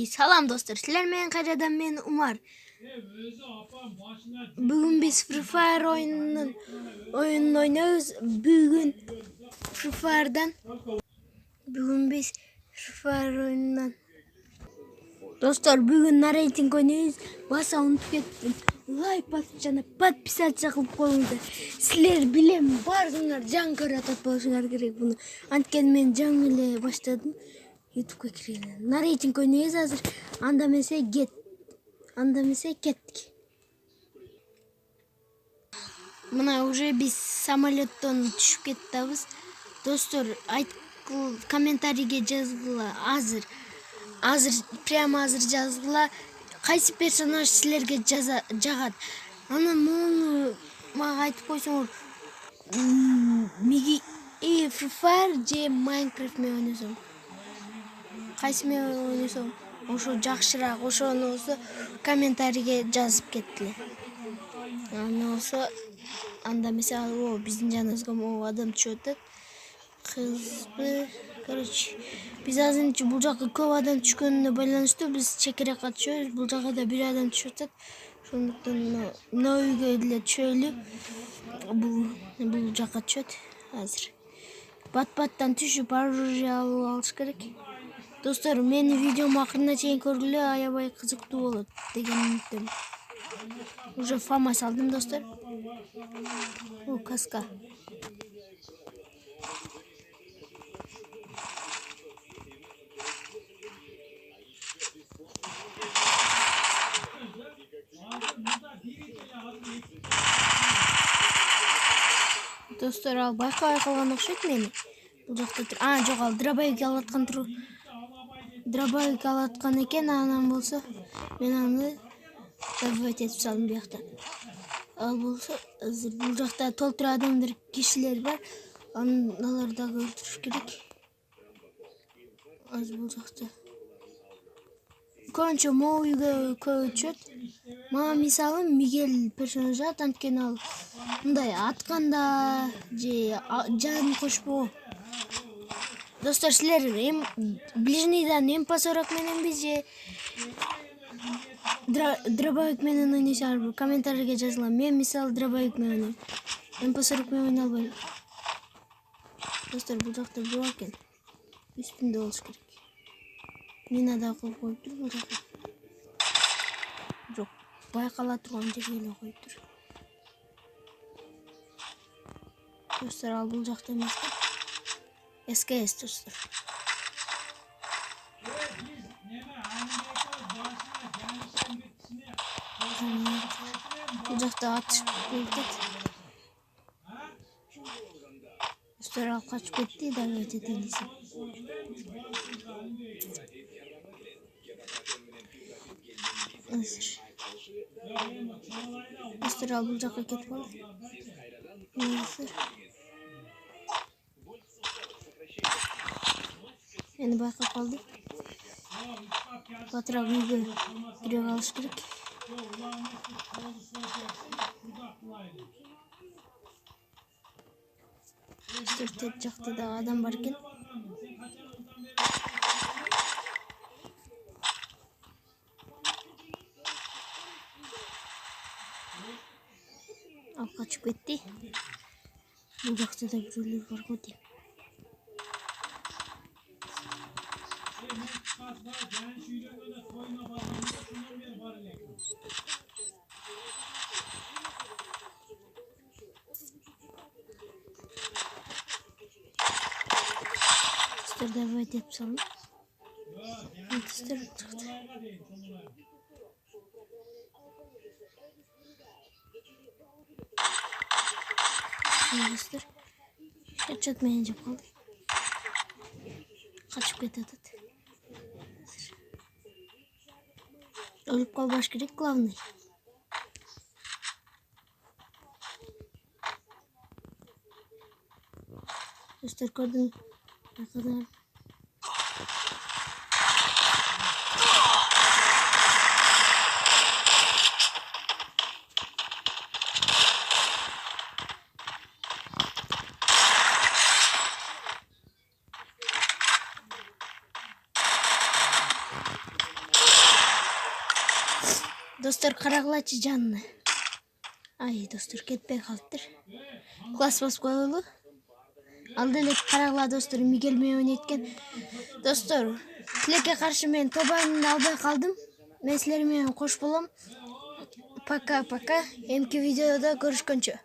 Salam dostlar, sizler menен kayradan men Umar. Bugün biz Free Fire oyununu oynuyoruz. Bugün biz Free Fire oyunundan. Dostlar bugün narrating oynuyoruz. Basa unutup kettim. Like basıp jana подписаться кылып коюңуздар. Силер билем бардыңар жаңы көрөтөт болушуңар керек буну. Анткени мен жаңы эле баштадым. YouTube'га киргенде. Нарратинг ойнойбуз азыр. Анда эмесе кеттик. Мына уже биз самолеттон түшүп кеттабыз. Достор, комментарийге жазгыла азыр. Прямо азыр жазгыла. Кайсы персонаж силерге жагат? Анан муну мага айтып койсоңор. Free Fire же Minecraft менен ойносоң? Кайсы менен ойносоң? Ошо жакшыраак, ошону болсо комментарийге жазып кеткиле. Болсо анда эмесе биздин жаныбызга могу адам түшүп атат. Кызбы, короче, биз азырынча бул жака көп адам түшкөнүнө байланыштуу биз чекерекка түшөбүз. Бул жака да бир адам түшүп атат. Ошондуктан мына үйгө эле түшөлү. Бул жака түшөт азыр. Бат-баттан түшүп оружие алып алыш керек. Достор, менин видеому акырына чейин көргүлө, аябай кызыктуу болот деген үмүттөмүн. Уже фамас алдым, достор. Каска. Достор, ал байкабай калган окшойт мени. Бул жакта жок, ал дробовик алаткан экен, анан болсо мен аны добивать этип салдым биякта. Ал болсо азыр бул жакта толтура адамдар, кишилер бар. Алар дагы өлтүрүш керек. Азыр бул жакта көбүнчө могу үйгө көп түшөт. Мага мисалы Мигель персонаж жагат, анткени ал мындай атканда же жан кошпоо. Достор, силер ближнийдан М40 мененби же дробовик менен ойнойсуңарбы? Комментарийге жазгыла. Мен мисалы дробовик менен ойнойм. М40 менен ойной албайм. Достор, бул жакта бул экен. Үстүндө болуш керек. Мина да коюп коюптур бул жакта. Жок, байкала турган жерге эле коюптур. Достор, ал бул жакта эмес. СКС, достор. Бул жакта атышып кетет. Достор, ал качып кетти, дагы жетен десем. Достор, ал бул жакка кетип калды. Мени байкап калды. Батыраак үйгө кире калыш керек. Тет жакта да адам бар экен. Ал качып кетти. Бул жакта да бирөөлөр бар го дейм. Давайте yapalım. Dostlar. Headshot menje kaldı. Kaçıp кетет. Ölüp kalbaş gerek главный. Dostlar, gördüm. Ne kadar Достор карагылачы жанына. Ай, достор кетпей калыптыр. Класс басып коелу. Алда эле карагыла достор, Мигель менен ойноткен. Достор, тилекке каршы мен тобанды албай калдым. Мен силер менен кош болом. Пока-пока. Эмки видеодо көрүшкөнчө.